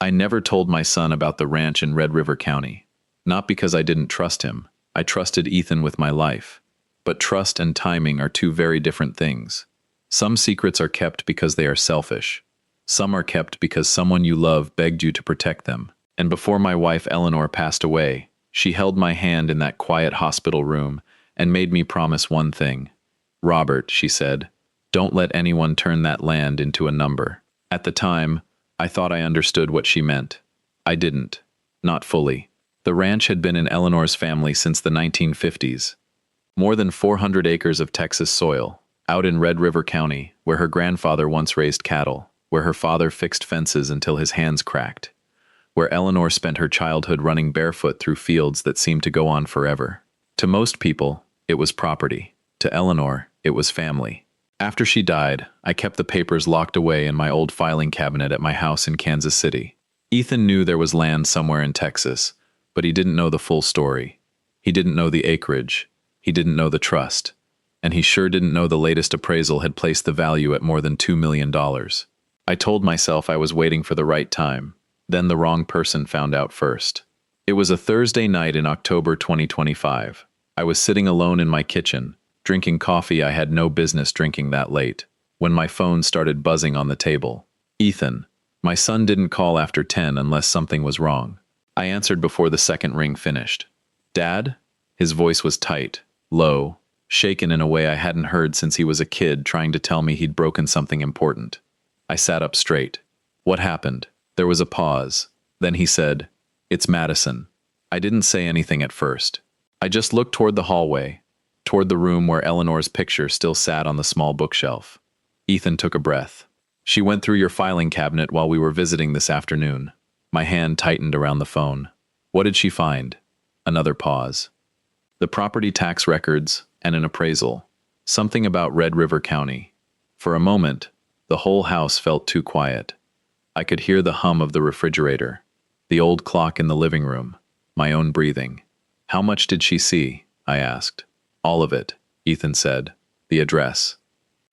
I never told my son about the ranch in Red River County. Not because I didn't trust him. I trusted Ethan with my life. But trust and timing are two very different things. Some secrets are kept because they are selfish. Some are kept because someone you love begged you to protect them. And before my wife Eleanor passed away, she held my hand in that quiet hospital room and made me promise one thing. "Robert," she said, "don't let anyone turn that land into a number." At the time, I thought I understood what she meant. I didn't. Not fully. The ranch had been in Eleanor's family since the 1950s. More than 400 acres of Texas soil, out in Red River County, where her grandfather once raised cattle, where her father fixed fences until his hands cracked, where Eleanor spent her childhood running barefoot through fields that seemed to go on forever. To most people, it was property. To Eleanor, it was family. After she died, I kept the papers locked away in my old filing cabinet at my house in Kansas City. Ethan knew there was land somewhere in Texas, but he didn't know the full story. He didn't know the acreage. He didn't know the trust. And he sure didn't know the latest appraisal had placed the value at more than $2 million. I told myself I was waiting for the right time. Then the wrong person found out first. It was a Thursday night in October 2025. I was sitting alone in my kitchen, drinking coffee I had no business drinking that late, when my phone started buzzing on the table. Ethan. My son didn't call after 10 unless something was wrong. I answered before the second ring finished. "Dad?" His voice was tight, low, shaken in a way I hadn't heard since he was a kid trying to tell me he'd broken something important. I sat up straight. "What happened?" There was a pause. Then he said, "It's Madison." I didn't say anything at first. I just looked toward the hallway, toward the room where Eleanor's picture still sat on the small bookshelf. Ethan took a breath. "She went through your filing cabinet while we were visiting this afternoon." My hand tightened around the phone. "What did she find?" Another pause. "The property tax records and an appraisal. Something about Red River County." For a moment, the whole house felt too quiet. I could hear the hum of the refrigerator, the old clock in the living room, my own breathing. "How much did she see?" I asked. "All of it," Ethan said. "The address,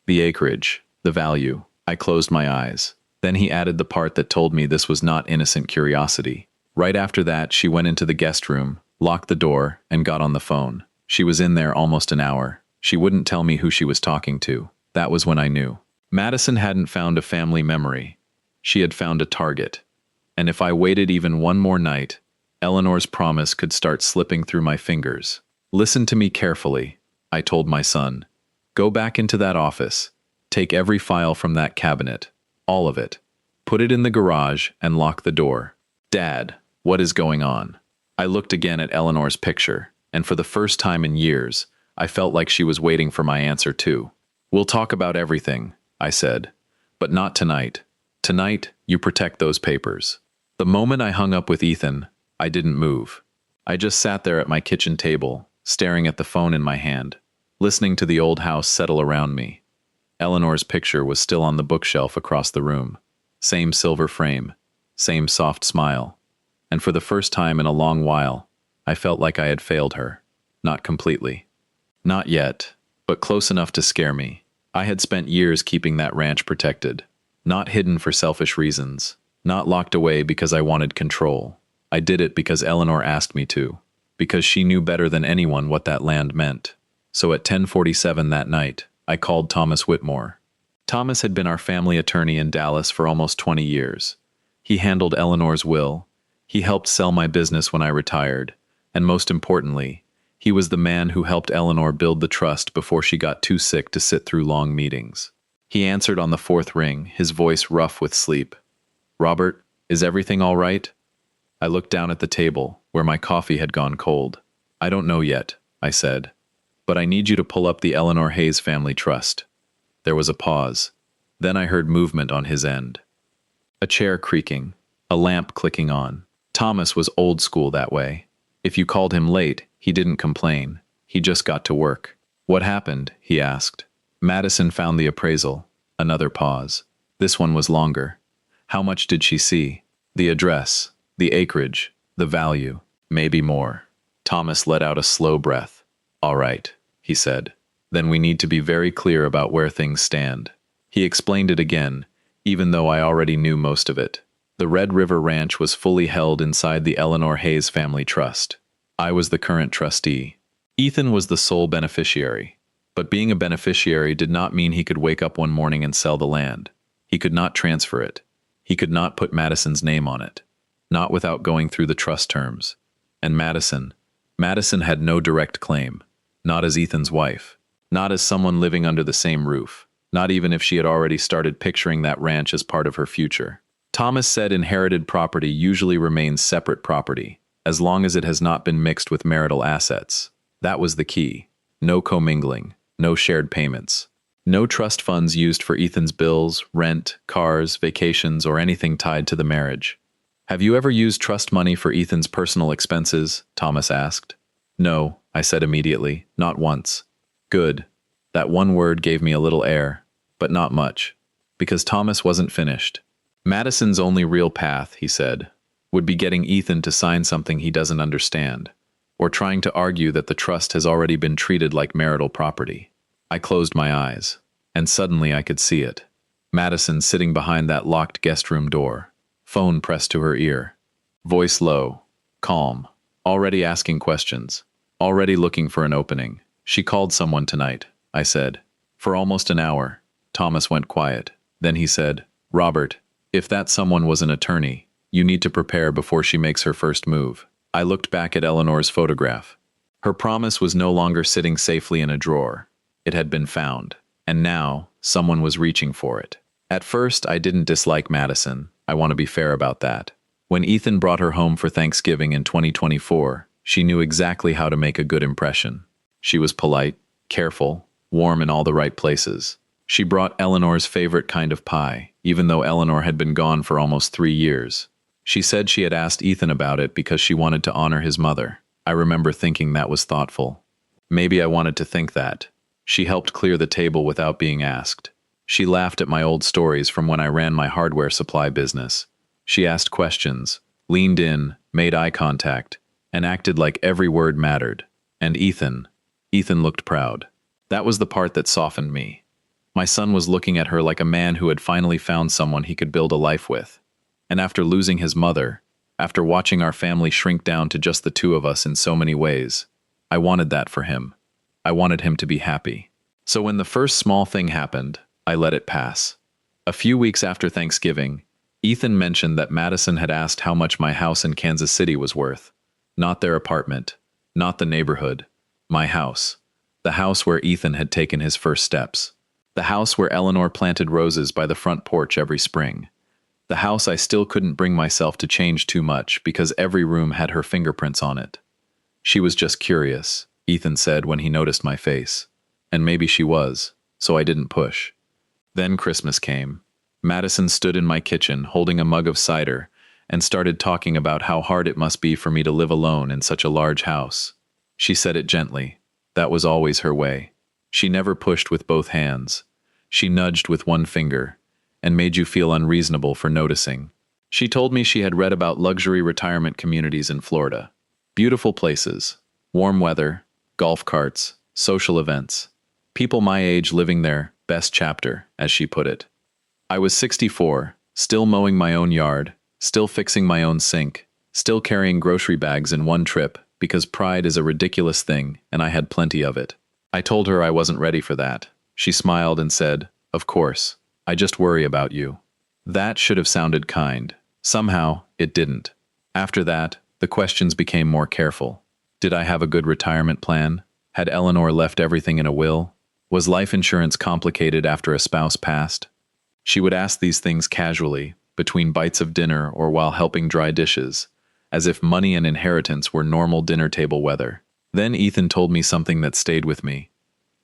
the acreage, the value." I closed my eyes. Then he added the part that told me this was not innocent curiosity. Right after that, she went into the guest room, locked the door, and got on the phone. She was in there almost an hour. She wouldn't tell me who she was talking to. That was when I knew. Madison hadn't found a family memory. She had found a target. And if I waited even one more night, Eleanor's promise could start slipping through my fingers. "Listen to me carefully," I told my son. "Go back into that office. Take every file from that cabinet. All of it. Put it in the garage and lock the door." "Dad, what is going on?" I looked again at Eleanor's picture, and for the first time in years, I felt like she was waiting for my answer too. "We'll talk about everything," I said. "But not tonight. Tonight, you protect those papers." The moment I hung up with Ethan, I didn't move. I just sat there at my kitchen table, staring at the phone in my hand, listening to the old house settle around me. Eleanor's picture was still on the bookshelf across the room. Same silver frame, same soft smile. And for the first time in a long while, I felt like I had failed her. Not completely. Not yet, but close enough to scare me. I had spent years keeping that ranch protected. Not hidden for selfish reasons. Not locked away because I wanted control. I did it because Eleanor asked me to. Because she knew better than anyone what that land meant. So at 10:47 that night, I called Thomas Whitmore. Thomas had been our family attorney in Dallas for almost 20 years. He handled Eleanor's will. He helped sell my business when I retired. And most importantly, he was the man who helped Eleanor build the trust before she got too sick to sit through long meetings. He answered on the fourth ring, his voice rough with sleep. "Robert, is everything all right?" I looked down at the table, where my coffee had gone cold. "I don't know yet," I said. "But I need you to pull up the Eleanor Hayes family trust." There was a pause. Then I heard movement on his end. A chair creaking, a lamp clicking on. Thomas was old school that way. If you called him late, he didn't complain. He just got to work. "What happened?" he asked. "Madison found the appraisal." Another pause. This one was longer. "How much did she see?" "The address, the acreage, the value, maybe more." Thomas let out a slow breath. "All right," he said. "Then we need to be very clear about where things stand." He explained it again, even though I already knew most of it. The Red River Ranch was fully held inside the Eleanor Hayes family trust. I was the current trustee. Ethan was the sole beneficiary. But being a beneficiary did not mean he could wake up one morning and sell the land. He could not transfer it. He could not put Madison's name on it. Not without going through the trust terms. And Madison had no direct claim. Not as Ethan's wife. Not as someone living under the same roof. Not even if she had already started picturing that ranch as part of her future. Thomas said inherited property usually remains separate property, as long as it has not been mixed with marital assets. That was the key. No commingling, no shared payments. No trust funds used for Ethan's bills, rent, cars, vacations, or anything tied to the marriage. Have you ever used trust money for Ethan's personal expenses? Thomas asked. No, I said immediately, not once. Good. That one word gave me a little air, but not much, because Thomas wasn't finished. Madison's only real path, he said, would be getting Ethan to sign something he doesn't understand, or trying to argue that the trust has already been treated like marital property. I closed my eyes, and suddenly I could see it. Madison sitting behind that locked guest room door, phone pressed to her ear, voice low, calm, already asking questions, already looking for an opening. She called someone tonight, I said. For almost an hour, Thomas went quiet. Then he said, Robert, if that someone was an attorney, you need to prepare before she makes her first move. I looked back at Eleanor's photograph. Her promise was no longer sitting safely in a drawer. It had been found, and now someone was reaching for it. At first, I didn't dislike Madison. I want to be fair about that. When Ethan brought her home for Thanksgiving in 2024, she knew exactly how to make a good impression. She was polite, careful, warm in all the right places. She brought Eleanor's favorite kind of pie, even though Eleanor had been gone for almost 3 years. She said she had asked Ethan about it because she wanted to honor his mother. I remember thinking that was thoughtful. Maybe I wanted to think that. She helped clear the table without being asked. She laughed at my old stories from when I ran my hardware supply business. She asked questions, leaned in, made eye contact, and acted like every word mattered. And Ethan looked proud. That was the part that softened me. My son was looking at her like a man who had finally found someone he could build a life with. And after losing his mother, after watching our family shrink down to just the two of us in so many ways, I wanted that for him. I wanted him to be happy. So when the first small thing happened, I let it pass. A few weeks after Thanksgiving, Ethan mentioned that Madison had asked how much my house in Kansas City was worth. Not their apartment, not the neighborhood, my house. The house where Ethan had taken his first steps. The house where Eleanor planted roses by the front porch every spring. The house I still couldn't bring myself to change too much because every room had her fingerprints on it. She was just curious, Ethan said when he noticed my face. And maybe she was, so I didn't push. Then Christmas came. Madison stood in my kitchen holding a mug of cider and started talking about how hard it must be for me to live alone in such a large house. She said it gently. That was always her way. She never pushed with both hands. She nudged with one finger and made you feel unreasonable for noticing. She told me she had read about luxury retirement communities in Florida. Beautiful places, warm weather, golf carts, social events. People my age living their best chapter, as she put it. I was 64, still mowing my own yard, still fixing my own sink, still carrying grocery bags in one trip because pride is a ridiculous thing and I had plenty of it. I told her I wasn't ready for that. She smiled and said, "Of course, I just worry about you." That should have sounded kind. Somehow, it didn't. After that, the questions became more careful. Did I have a good retirement plan? Had Eleanor left everything in a will? Was life insurance complicated after a spouse passed? She would ask these things casually, between bites of dinner or while helping dry dishes, as if money and inheritance were normal dinner table weather. Then Ethan told me something that stayed with me.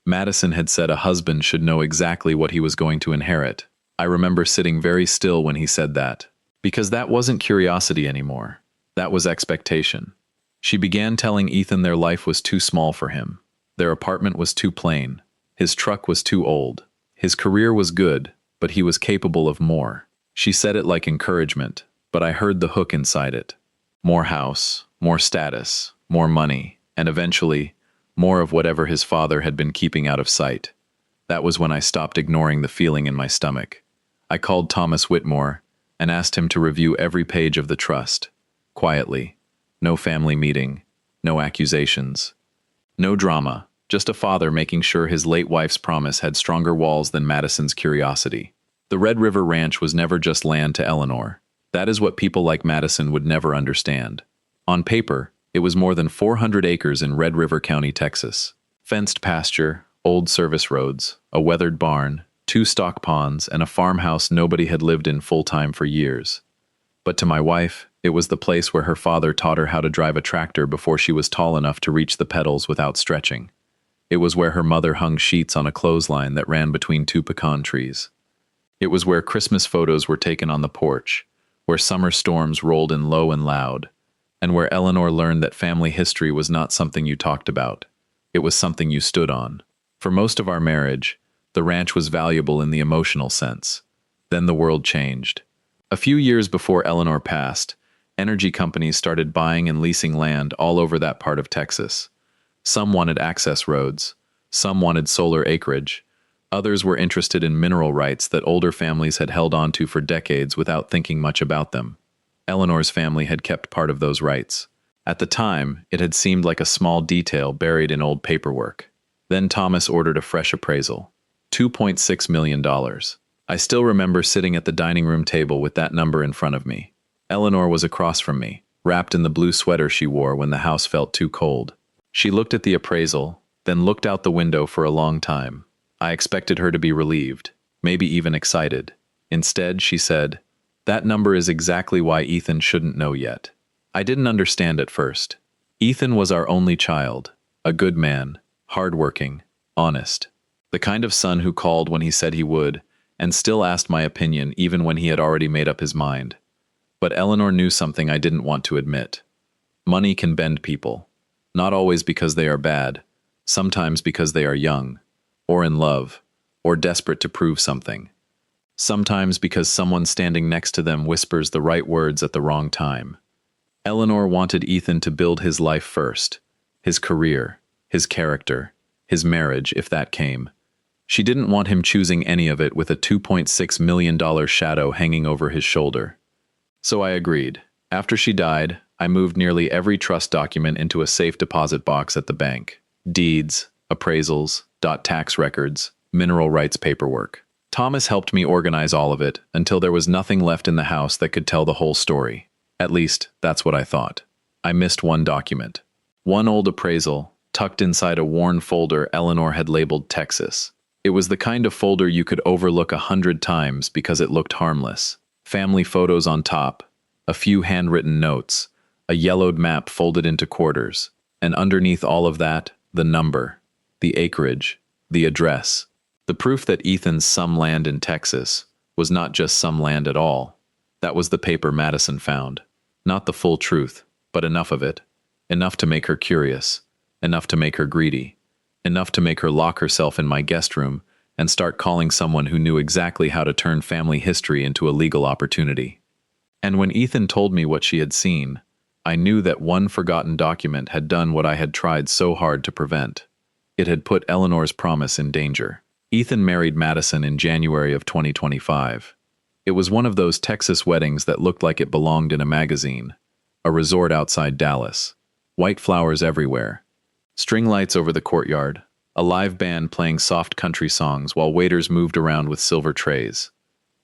Madison had said a husband should know exactly what he was going to inherit. I remember sitting very still when he said that, because that wasn't curiosity anymore. That was expectation. She began telling Ethan their life was too small for him. Their apartment was too plain. His truck was too old. His career was good, but he was capable of more. She said it like encouragement, but I heard the hook inside it. More house, more status, more money, and eventually, more of whatever his father had been keeping out of sight. That was when I stopped ignoring the feeling in my stomach. I called Thomas Whitmore, and asked him to review every page of the trust. Quietly. No family meeting. No accusations. No drama. Just a father making sure his late wife's promise had stronger walls than Madison's curiosity. The Red River Ranch was never just land to Eleanor. That is what people like Madison would never understand. On paper, it was more than 400 acres in Red River County, Texas. Fenced pasture, old service roads, a weathered barn, 2 stock ponds, and a farmhouse nobody had lived in full-time for years. But to my wife, it was the place where her father taught her how to drive a tractor before she was tall enough to reach the pedals without stretching. It was where her mother hung sheets on a clothesline that ran between 2 pecan trees. It was where Christmas photos were taken on the porch, where summer storms rolled in low and loud, and where Eleanor learned that family history was not something you talked about. It was something you stood on. For most of our marriage, the ranch was valuable in the emotional sense. Then the world changed. A few years before Eleanor passed, energy companies started buying and leasing land all over that part of Texas. Some wanted access roads, some wanted solar acreage, others were interested in mineral rights that older families had held onto for decades without thinking much about them. Eleanor's family had kept part of those rights. At the time, it had seemed like a small detail buried in old paperwork. Then Thomas ordered a fresh appraisal. $2.6 million. I still remember sitting at the dining room table with that number in front of me. Eleanor was across from me, wrapped in the blue sweater she wore when the house felt too cold. She looked at the appraisal, then looked out the window for a long time. I expected her to be relieved, maybe even excited. Instead, she said, "That number is exactly why Ethan shouldn't know yet." I didn't understand at first. Ethan was our only child, a good man, hardworking, honest. The kind of son who called when he said he would, and still asked my opinion even when he had already made up his mind. But Eleanor knew something I didn't want to admit. Money can bend people. Not always because they are bad, sometimes because they are young, or in love, or desperate to prove something. Sometimes because someone standing next to them whispers the right words at the wrong time. Eleanor wanted Ethan to build his life first, his career, his character, his marriage, if that came. She didn't want him choosing any of it with a $2.6 million shadow hanging over his shoulder. So I agreed. After she died, I moved nearly every trust document into a safe deposit box at the bank. Deeds, appraisals, tax records, mineral rights paperwork. Thomas helped me organize all of it until there was nothing left in the house that could tell the whole story. At least, that's what I thought. I missed one document. One old appraisal, tucked inside a worn folder Eleanor had labeled Texas. It was the kind of folder you could overlook 100 times because it looked harmless. Family photos on top, a few handwritten notes, a yellowed map folded into quarters, and underneath all of that, the number, the acreage, the address. The proof that Ethan's some land in Texas was not just some land at all. That was the paper Madison found. Not the full truth, but enough of it. Enough to make her curious. Enough to make her greedy. Enough to make her lock herself in my guest room and start calling someone who knew exactly how to turn family history into a legal opportunity. And when Ethan told me what she had seen, I knew that one forgotten document had done what I had tried so hard to prevent. It had put Eleanor's promise in danger. Ethan married Madison in January of 2025. It was one of those Texas weddings that looked like it belonged in a magazine. A resort outside Dallas. White flowers everywhere. String lights over the courtyard. A live band playing soft country songs while waiters moved around with silver trays.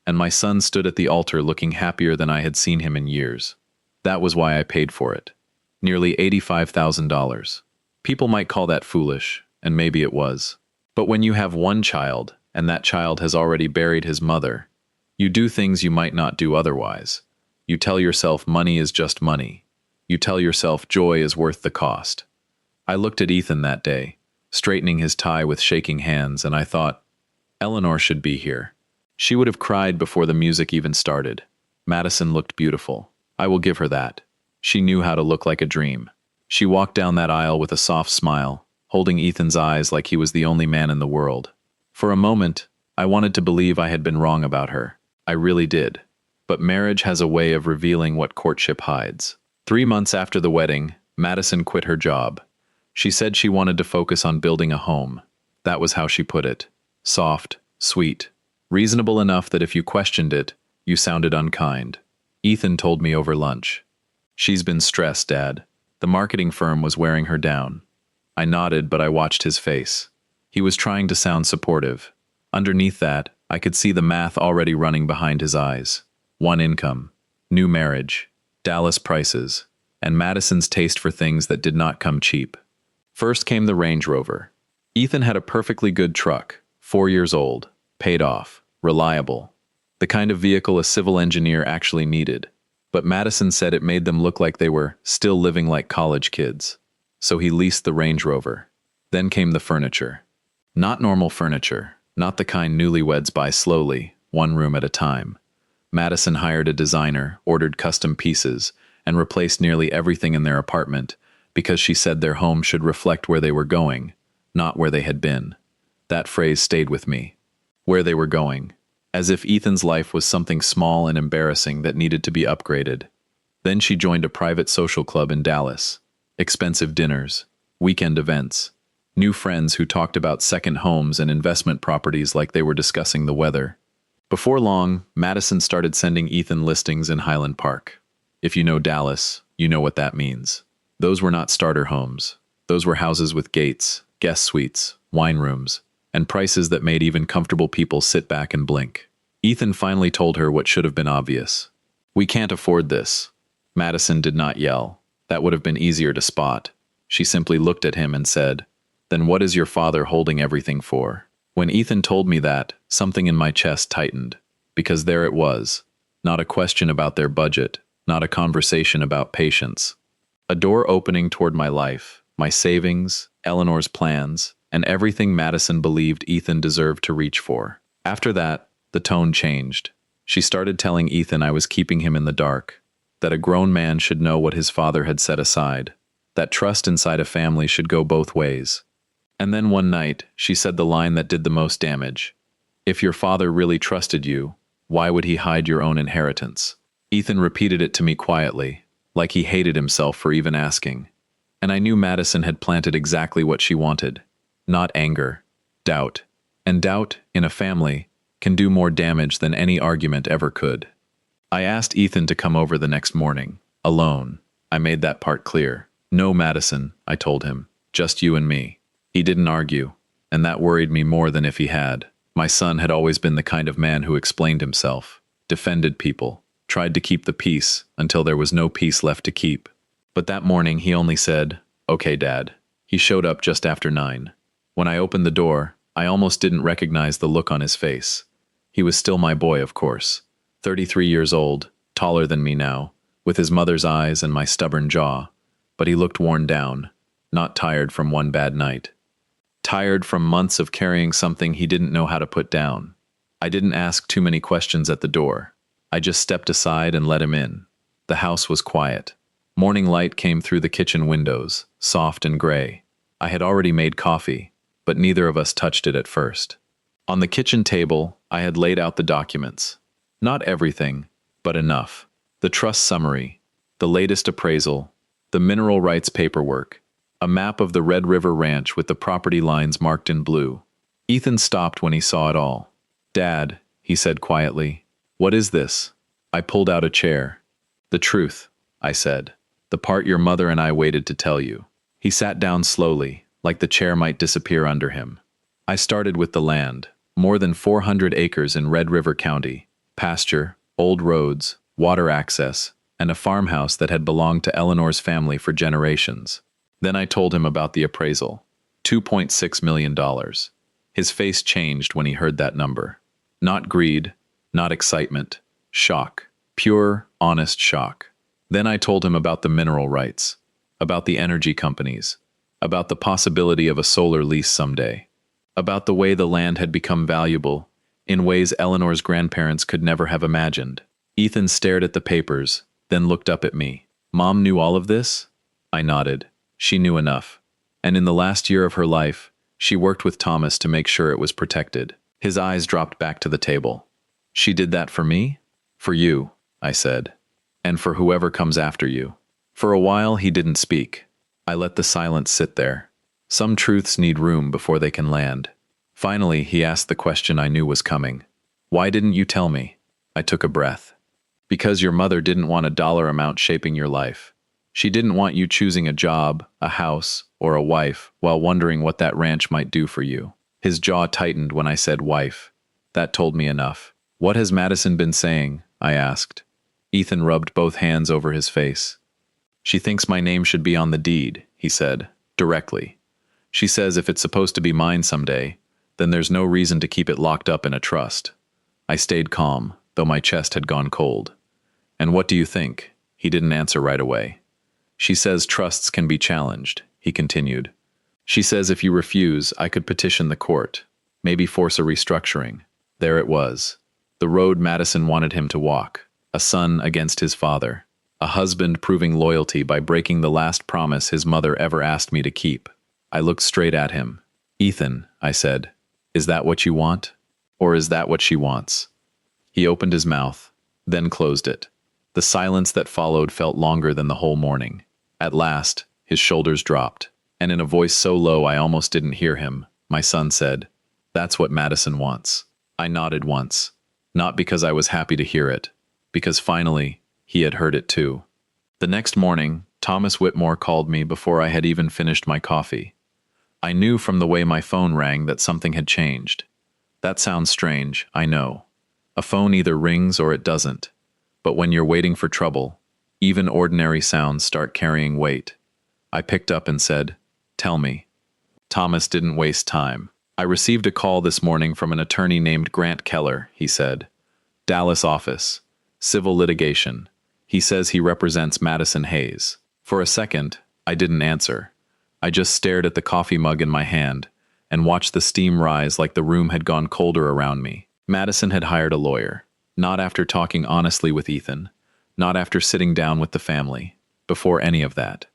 And my son stood at the altar looking happier than I had seen him in years. That was why I paid for it. Nearly $85,000. People might call that foolish, and maybe it was. But when you have one child, and that child has already buried his mother, you do things you might not do otherwise. You tell yourself money is just money. You tell yourself joy is worth the cost. I looked at Ethan that day, straightening his tie with shaking hands, and I thought, Eleanor should be here. She would have cried before the music even started. Madison looked beautiful. I will give her that. She knew how to look like a dream. She walked down that aisle with a soft smile, holding Ethan's eyes like he was the only man in the world. For a moment, I wanted to believe I had been wrong about her. I really did. But marriage has a way of revealing what courtship hides. 3 months after the wedding, Madison quit her job. She said she wanted to focus on building a home. That was how she put it. Soft, sweet, reasonable enough that if you questioned it, You sounded unkind. Ethan told me over lunch. She's been stressed, Dad. The marketing firm was wearing her down. I nodded, but I watched his face. He was trying to sound supportive. Underneath that, I could see the math already running behind his eyes. One income, new marriage, Dallas prices, and Madison's taste for things that did not come cheap. First came the Range Rover. Ethan had a perfectly good truck, 4 years old, paid off, reliable. The kind of vehicle a civil engineer actually needed. But Madison said it made them look like they were still living like college kids. So he leased the Range Rover. Then came the furniture. Not normal furniture, not the kind newlyweds buy slowly, one room at a time. Madison hired a designer, ordered custom pieces, and replaced nearly everything in their apartment because she said their home should reflect where they were going, not where they had been. That phrase stayed with me. Where they were going. As if Ethan's life was something small and embarrassing that needed to be upgraded. Then she joined a private social club in Dallas. Expensive dinners, weekend events, new friends who talked about second homes and investment properties like they were discussing the weather. Before long, Madison started sending Ethan listings in Highland Park. If you know Dallas, you know what that means. Those were not starter homes. Those were houses with gates, guest suites, wine rooms, and prices that made even comfortable people sit back and blink. Ethan finally told her what should have been obvious. We can't afford this. Madison did not yell. That would have been easier to spot. She simply looked at him and said, "Then what is your father holding everything for?" When Ethan told me that, something in my chest tightened. Because there it was. Not a question about their budget, not a conversation about patience. A door opening toward my life, my savings, Eleanor's plans, and everything Madison believed Ethan deserved to reach for. After that, the tone changed. She started telling Ethan I was keeping him in the dark, that a grown man should know what his father had set aside, that trust inside a family should go both ways. And then one night, she said the line that did the most damage. If your father really trusted you, why would he hide your own inheritance? Ethan repeated it to me quietly, like he hated himself for even asking. And I knew Madison had planted exactly what she wanted. Not anger, doubt. And doubt, in a family, can do more damage than any argument ever could. I asked Ethan to come over the next morning, alone. I made that part clear. No, Madison, I told him, just you and me. He didn't argue, and that worried me more than if he had. My son had always been the kind of man who explained himself, defended people, tried to keep the peace until there was no peace left to keep. But that morning he only said, "Okay, Dad." He showed up just after 9. When I opened the door, I almost didn't recognize the look on his face. He was still my boy, of course. 33 years old, taller than me now, with his mother's eyes and my stubborn jaw. But he looked worn down, not tired from one bad night. Tired from months of carrying something he didn't know how to put down. I didn't ask too many questions at the door. I just stepped aside and let him in. The house was quiet. Morning light came through the kitchen windows, soft and gray. I had already made coffee, but neither of us touched it at first. On the kitchen table, I had laid out the documents. Not everything, but enough. The trust summary, the latest appraisal, the mineral rights paperwork, a map of the Red River Ranch with the property lines marked in blue. Ethan stopped when he saw it all. "Dad," he said quietly, "what is this?" I pulled out a chair. "The truth," I said. "The part your mother and I waited to tell you." He sat down slowly, like the chair might disappear under him. I started with the land, more than 400 acres in Red River County, pasture, old roads, water access, and a farmhouse that had belonged to Eleanor's family for generations. Then I told him about the appraisal, $2.6 million. His face changed when he heard that number. Not greed, not excitement, shock, pure, honest shock. Then I told him about the mineral rights, about the energy companies, about the possibility of a solar lease someday, about the way the land had become valuable in ways Eleanor's grandparents could never have imagined. Ethan stared at the papers, then looked up at me. "Mom knew all of this?" I nodded. She knew enough. And in the last year of her life, she worked with Thomas to make sure it was protected. His eyes dropped back to the table. "She did that for me?" "For you," I said. "And for whoever comes after you." For a while, he didn't speak. I let the silence sit there. Some truths need room before they can land. Finally, he asked the question I knew was coming. "Why didn't you tell me?" I took a breath. Because your mother didn't want a dollar amount shaping your life. She didn't want you choosing a job, a house, or a wife while wondering what that ranch might do for you. His jaw tightened when I said wife. That told me enough. What has Madison been saying? I asked. Ethan rubbed both hands over his face. She thinks my name should be on the deed, he said, directly. She says if it's supposed to be mine someday, then there's no reason to keep it locked up in a trust. I stayed calm, though my chest had gone cold. And what do you think? He didn't answer right away. She says trusts can be challenged, he continued. She says if you refuse, I could petition the court, maybe force a restructuring. There it was. The road Madison wanted him to walk. A son against his father. A husband proving loyalty by breaking the last promise his mother ever asked me to keep. I looked straight at him. Ethan, I said, is that what you want? Or is that what she wants? He opened his mouth, then closed it. The silence that followed felt longer than the whole morning. At last, his shoulders dropped, and in a voice so low I almost didn't hear him, my son said, "That's what Madison wants." I nodded once, not because I was happy to hear it, because finally, he had heard it too. The next morning, Thomas Whitmore called me before I had even finished my coffee. I knew from the way my phone rang that something had changed. That sounds strange, I know. A phone either rings or it doesn't. But when you're waiting for trouble, even ordinary sounds start carrying weight. I picked up and said, "Tell me." Thomas didn't waste time. "I received a call this morning from an attorney named Grant Keller," he said. "Dallas office. Civil litigation. He says he represents Madison Hayes." For a second, I didn't answer. I just stared at the coffee mug in my hand and watched the steam rise like the room had gone colder around me. Madison had hired a lawyer. Not after talking honestly with Ethan. Not after sitting down with the family. Before any of that.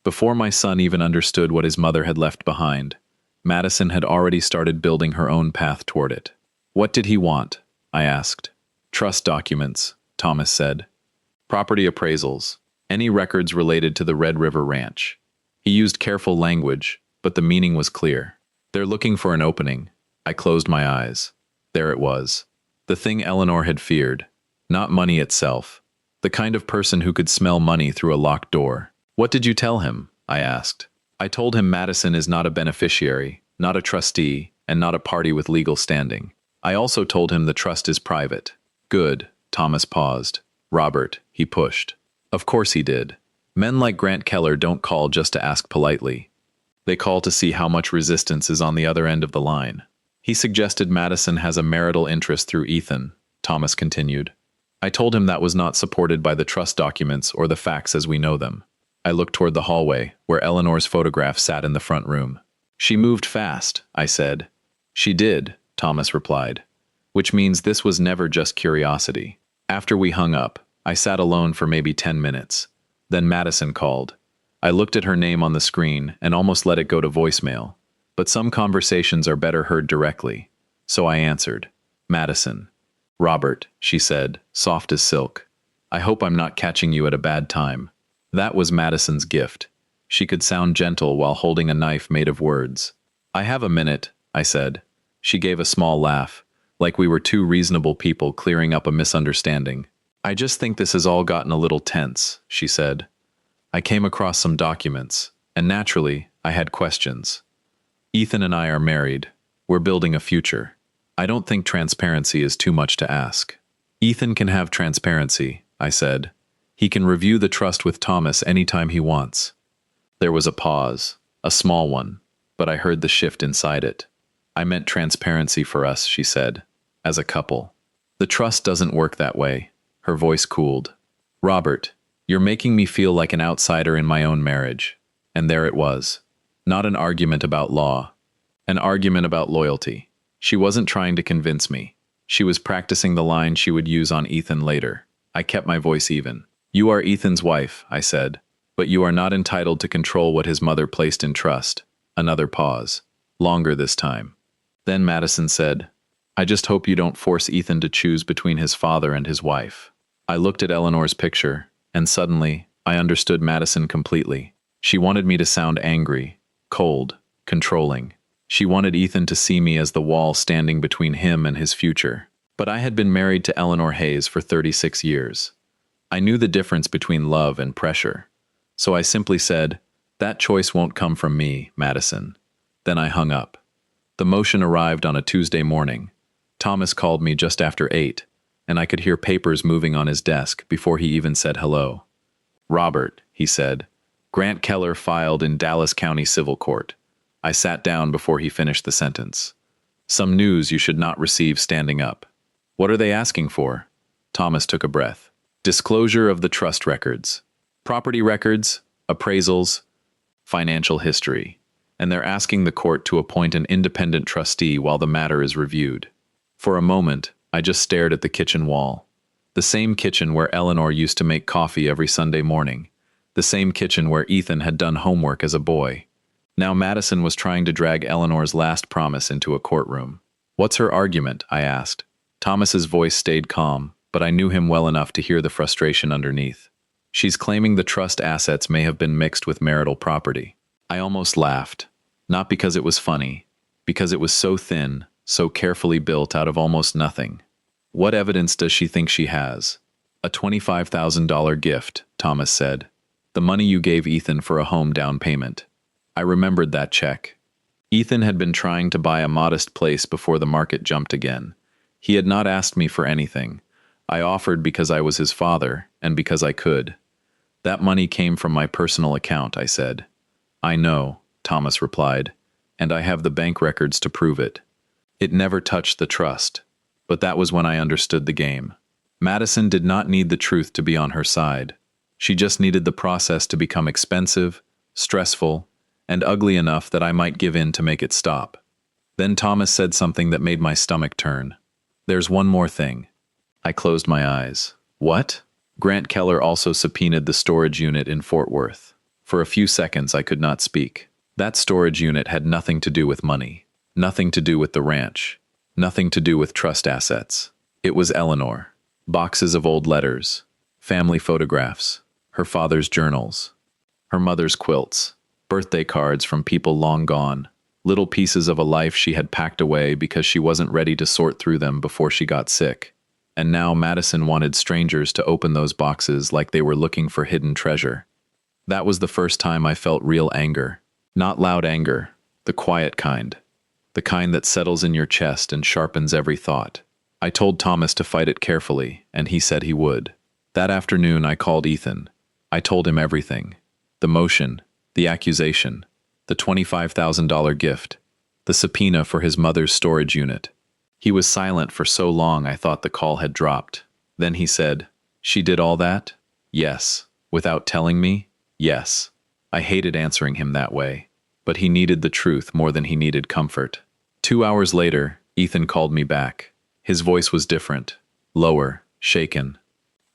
Before my son even understood what his mother had left behind, Madison had already started building her own path toward it. "What did he want?" I asked. "Trust documents," Thomas said. "Property appraisals. Any records related to the Red River Ranch." He used careful language, but the meaning was clear. "They're looking for an opening." I closed my eyes. There it was. The thing Eleanor had feared. Not money itself. The kind of person who could smell money through a locked door. "What did you tell him?" I asked. "I told him Madison is not a beneficiary, not a trustee, and not a party with legal standing. I also told him the trust is private." "Good," Thomas paused. "Robert," he pushed. Of course he did. Men like Grant Keller don't call just to ask politely. They call to see how much resistance is on the other end of the line. "He suggested Madison has a marital interest through Ethan," Thomas continued. "I told him that was not supported by the trust documents or the facts as we know them." I looked toward the hallway, where Eleanor's photograph sat in the front room. "She moved fast," I said. "She did," Thomas replied. "Which means this was never just curiosity." After we hung up, I sat alone for maybe 10 minutes. Then Madison called. I looked at her name on the screen and almost let it go to voicemail. But some conversations are better heard directly. So I answered. "Madison." "Robert," she said, soft as silk. "I hope I'm not catching you at a bad time." That was Madison's gift. She could sound gentle while holding a knife made of words. "I have a minute," I said. She gave a small laugh, like we were two reasonable people clearing up a misunderstanding. "I just think this has all gotten a little tense," she said. "I came across some documents, and naturally, I had questions. Ethan and I are married. We're building a future. I don't think transparency is too much to ask." "Ethan can have transparency," I said. "He can review the trust with Thomas anytime he wants." There was a pause, a small one, but I heard the shift inside it. "I meant transparency for us," she said, "as a couple. The trust doesn't work that way." Her voice cooled. "Robert, you're making me feel like an outsider in my own marriage." And there it was. Not an argument about law. An argument about loyalty. She wasn't trying to convince me. She was practicing the line she would use on Ethan later. I kept my voice even. "You are Ethan's wife," I said, "but you are not entitled to control what his mother placed in trust." Another pause. Longer this time. Then Madison said, "I just hope you don't force Ethan to choose between his father and his wife." I looked at Eleanor's picture, and suddenly, I understood Madison completely. She wanted me to sound angry, cold, controlling. She wanted Ethan to see me as the wall standing between him and his future. But I had been married to Eleanor Hayes for 36 years. I knew the difference between love and pressure. So I simply said, "That choice won't come from me, Madison." Then I hung up. The motion arrived on a Tuesday morning. Thomas called me just after 8, and I could hear papers moving on his desk before he even said hello. "Robert," he said, "Grant Keller filed in Dallas County Civil Court." I sat down before he finished the sentence. "Some news you should not receive standing up." "What are they asking for?" Thomas took a breath. "Disclosure of the trust records. Property records, appraisals, financial history. And they're asking the court to appoint an independent trustee while the matter is reviewed." For a moment, I just stared at the kitchen wall. The same kitchen where Eleanor used to make coffee every Sunday morning. The same kitchen where Ethan had done homework as a boy. Now Madison was trying to drag Eleanor's last promise into a courtroom. "What's her argument?" I asked. Thomas's voice stayed calm, but I knew him well enough to hear the frustration underneath. "She's claiming the trust assets may have been mixed with marital property." I almost laughed. Not because it was funny, because it was so thin, so carefully built out of almost nothing. "What evidence does she think she has?" "A $25,000 gift," Thomas said. "The money you gave Ethan for a home down payment." I remembered that check. Ethan had been trying to buy a modest place before the market jumped again. He had not asked me for anything. I offered because I was his father, and because I could. "That money came from my personal account," I said. "I know," Thomas replied, "and I have the bank records to prove it." It never touched the trust, but that was when I understood the game. Madison did not need the truth to be on her side. She just needed the process to become expensive, stressful, and ugly enough that I might give in to make it stop. Then Thomas said something that made my stomach turn. "There's one more thing." I closed my eyes. "What?" Grant Keller also subpoenaed the storage unit in Fort Worth. For a few seconds I could not speak. That storage unit had nothing to do with money, nothing to do with the ranch, nothing to do with trust assets. It was Eleanor. Boxes of old letters, family photographs, her father's journals, her mother's quilts, birthday cards from people long gone, little pieces of a life she had packed away because she wasn't ready to sort through them before she got sick. And now Madison wanted strangers to open those boxes like they were looking for hidden treasure. That was the first time I felt real anger. Not loud anger, the quiet kind. The kind that settles in your chest and sharpens every thought. I told Thomas to fight it carefully, and he said he would. That afternoon I called Ethan. I told him everything. The motion, the accusation, the $25,000 gift, the subpoena for his mother's storage unit. He was silent for so long I thought the call had dropped. Then he said, "She did all that?" "Yes." "Without telling me?" "Yes." I hated answering him that way, but he needed the truth more than he needed comfort. 2 hours later, Ethan called me back. His voice was different, lower, shaken.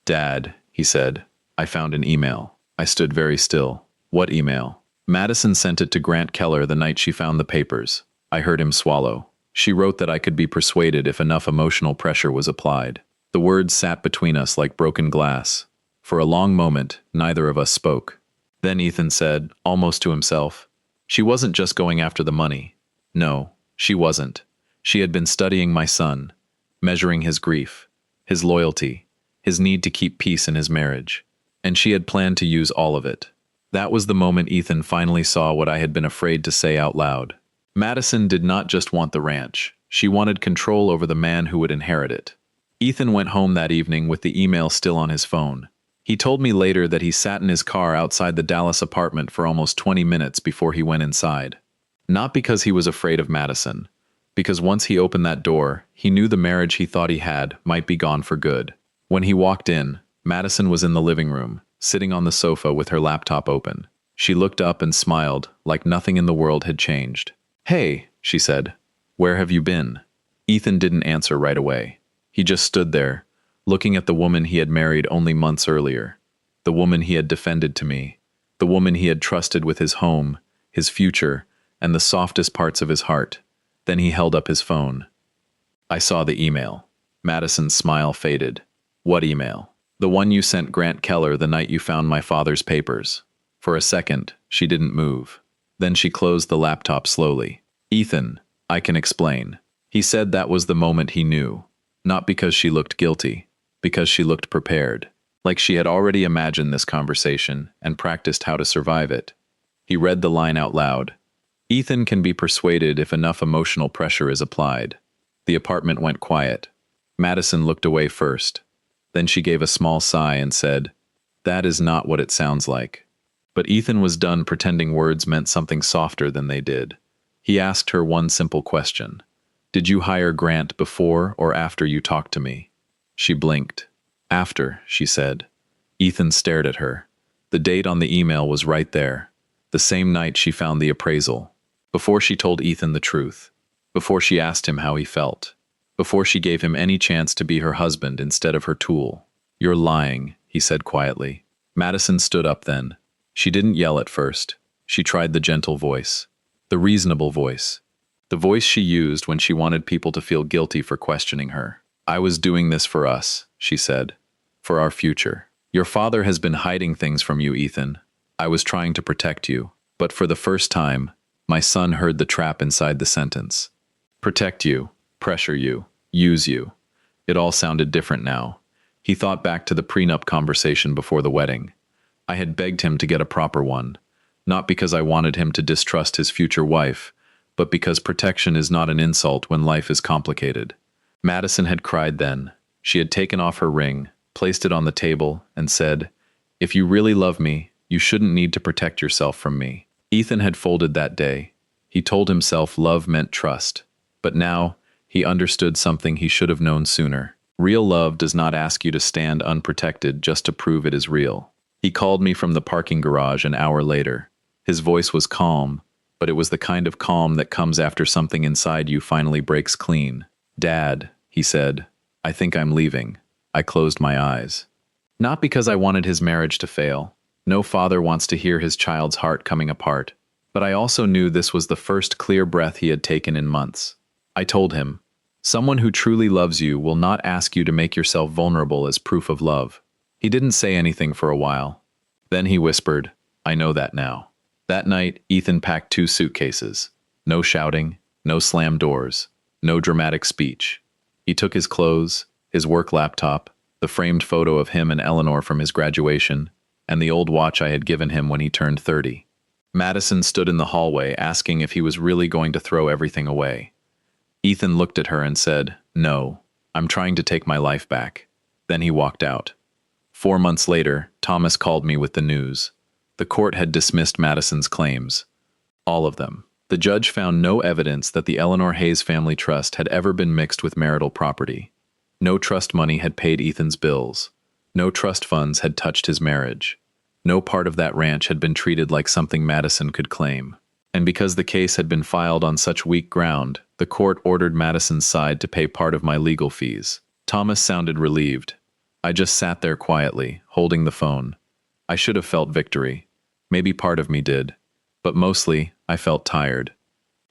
"Dad," he said, "I found an email." I stood very still. "What email?" "Madison sent it to Grant Keller the night she found the papers." I heard him swallow. "She wrote that I could be persuaded if enough emotional pressure was applied." The words sat between us like broken glass. For a long moment, neither of us spoke. Then Ethan said, almost to himself, "She wasn't just going after the money. No, she wasn't. She had been studying my son, measuring his grief, his loyalty, his need to keep peace in his marriage. And she had planned to use all of it." That was the moment Ethan finally saw what I had been afraid to say out loud. Madison did not just want the ranch. She wanted control over the man who would inherit it. Ethan went home that evening with the email still on his phone. He told me later that he sat in his car outside the Dallas apartment for almost 20 minutes before he went inside. Not because he was afraid of Madison, because once he opened that door, he knew the marriage he thought he had might be gone for good. When he walked in, Madison was in the living room, sitting on the sofa with her laptop open. She looked up and smiled, like nothing in the world had changed. "Hey," she said, "where have you been?" Ethan didn't answer right away. He just stood there, looking at the woman he had married only months earlier, the woman he had defended to me, the woman he had trusted with his home, his future, and the softest parts of his heart. Then he held up his phone. I saw the email. Madison's smile faded. "What email?" "The one you sent Grant Keller the night you found my father's papers." For a second, she didn't move. Then she closed the laptop slowly. "Ethan, I can explain." He said that was the moment he knew. Not because she looked guilty, because she looked prepared, like she had already imagined this conversation and practiced how to survive it. He read the line out loud. Ethan can be persuaded if enough emotional pressure is applied. The apartment went quiet. Madison looked away first. Then she gave a small sigh and said, "That is not what it sounds like." But Ethan was done pretending words meant something softer than they did. He asked her one simple question. "Did you hire Grant before or after you talked to me?" She blinked. "After," she said. Ethan stared at her. The date on the email was right there. The same night she found the appraisal. Before she told Ethan the truth. Before she asked him how he felt. Before she gave him any chance to be her husband instead of her tool. "You're lying," he said quietly. Madison stood up then. She didn't yell at first. She tried the gentle voice. The reasonable voice. The voice she used when she wanted people to feel guilty for questioning her. "I was doing this for us," she said. "For our future. Your father has been hiding things from you, Ethan. I was trying to protect you. But for the first time, my son heard the trap inside the sentence. Protect you, pressure you, use you." It all sounded different now. He thought back to the prenup conversation before the wedding. I had begged him to get a proper one, not because I wanted him to distrust his future wife, but because protection is not an insult when life is complicated. Madison had cried then. She had taken off her ring, placed it on the table, and said, "If you really love me, you shouldn't need to protect yourself from me." Ethan had folded that day. He told himself love meant trust. But now, he understood something he should have known sooner. Real love does not ask you to stand unprotected just to prove it is real. He called me from the parking garage an hour later. His voice was calm, but it was the kind of calm that comes after something inside you finally breaks clean. "Dad," he said, "I think I'm leaving." I closed my eyes. Not because I wanted his marriage to fail. No father wants to hear his child's heart coming apart. But I also knew this was the first clear breath he had taken in months. I told him, "Someone who truly loves you will not ask you to make yourself vulnerable as proof of love." He didn't say anything for a while. Then he whispered, "I know that now." That night, Ethan packed 2 suitcases. No shouting, no slam doors, no dramatic speech. He took his clothes, his work laptop, the framed photo of him and Eleanor from his graduation, and the old watch I had given him when he turned 30. Madison stood in the hallway asking if he was really going to throw everything away. Ethan looked at her and said, "No, I'm trying to take my life back." Then he walked out. 4 months later, Thomas called me with the news. The court had dismissed Madison's claims. All of them. The judge found no evidence that the Eleanor Hayes family trust had ever been mixed with marital property. No trust money had paid Ethan's bills. No trust funds had touched his marriage. No part of that ranch had been treated like something Madison could claim. And because the case had been filed on such weak ground, the court ordered Madison's side to pay part of my legal fees. Thomas sounded relieved. I just sat there quietly, holding the phone. I should have felt victory. Maybe part of me did. But mostly, I felt tired.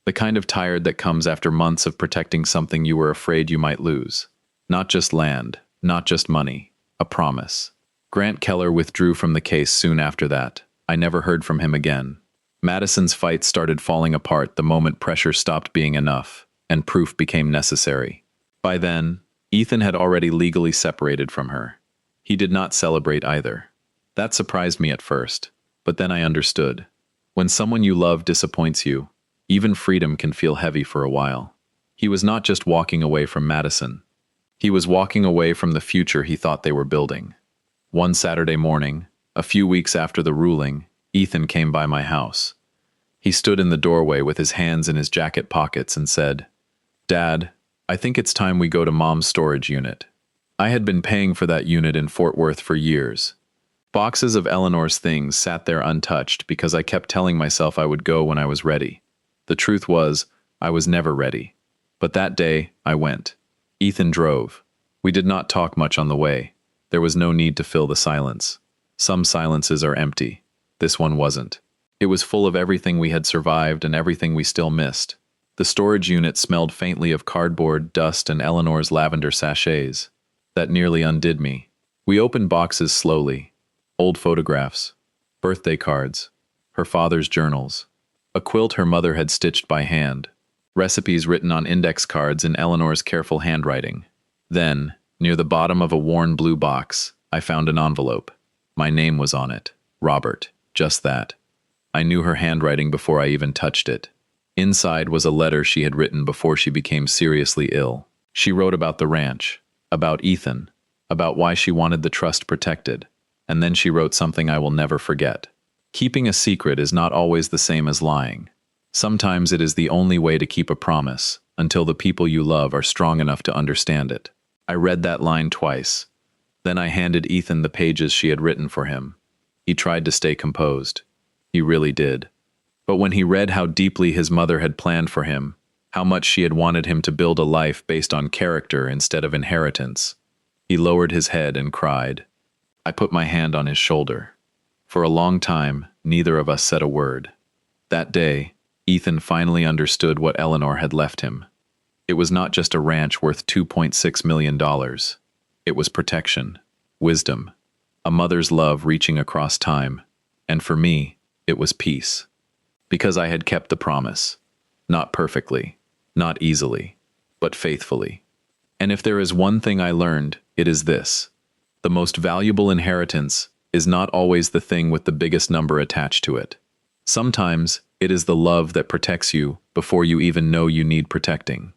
The kind of tired that comes after months of protecting something you were afraid you might lose. Not just land, not just money. A promise. Grant Keller withdrew from the case soon after that. I never heard from him again. Madison's fight started falling apart the moment pressure stopped being enough, and proof became necessary. By then, Ethan had already legally separated from her. He did not celebrate either. That surprised me at first, but then I understood. When someone you love disappoints you, even freedom can feel heavy for a while. He was not just walking away from Madison. He was walking away from the future he thought they were building. One Saturday morning, a few weeks after the ruling, Ethan came by my house. He stood in the doorway with his hands in his jacket pockets and said, "Dad, I think it's time we go to Mom's storage unit." I had been paying for that unit in Fort Worth for years. Boxes of Eleanor's things sat there untouched because I kept telling myself I would go when I was ready. The truth was, I was never ready. But that day, I went. Ethan drove. We did not talk much on the way. There was no need to fill the silence. Some silences are empty. This one wasn't. It was full of everything we had survived and everything we still missed. The storage unit smelled faintly of cardboard, dust, and Eleanor's lavender sachets. That nearly undid me. We opened boxes slowly. Old photographs, birthday cards, her father's journals, a quilt her mother had stitched by hand, recipes written on index cards in Eleanor's careful handwriting. Then, near the bottom of a worn blue box, I found an envelope. My name was on it. Robert. Just that. I knew her handwriting before I even touched it. Inside was a letter she had written before she became seriously ill. She wrote about the ranch, about Ethan, about why she wanted the trust protected, and then she wrote something I will never forget. Keeping a secret is not always the same as lying. Sometimes it is the only way to keep a promise, until the people you love are strong enough to understand it. I read that line twice. Then I handed Ethan the pages she had written for him. He tried to stay composed. He really did. But when he read how deeply his mother had planned for him, how much she had wanted him to build a life based on character instead of inheritance, he lowered his head and cried. I put my hand on his shoulder. For a long time, neither of us said a word. That day, Ethan finally understood what Eleanor had left him. It was not just a ranch worth $2.6 million. It was protection, wisdom, a mother's love reaching across time, and for me, it was peace. Because I had kept the promise. Not perfectly, not easily, but faithfully. And if there is one thing I learned, it is this. The most valuable inheritance is not always the thing with the biggest number attached to it. Sometimes, it is the love that protects you before you even know you need protecting.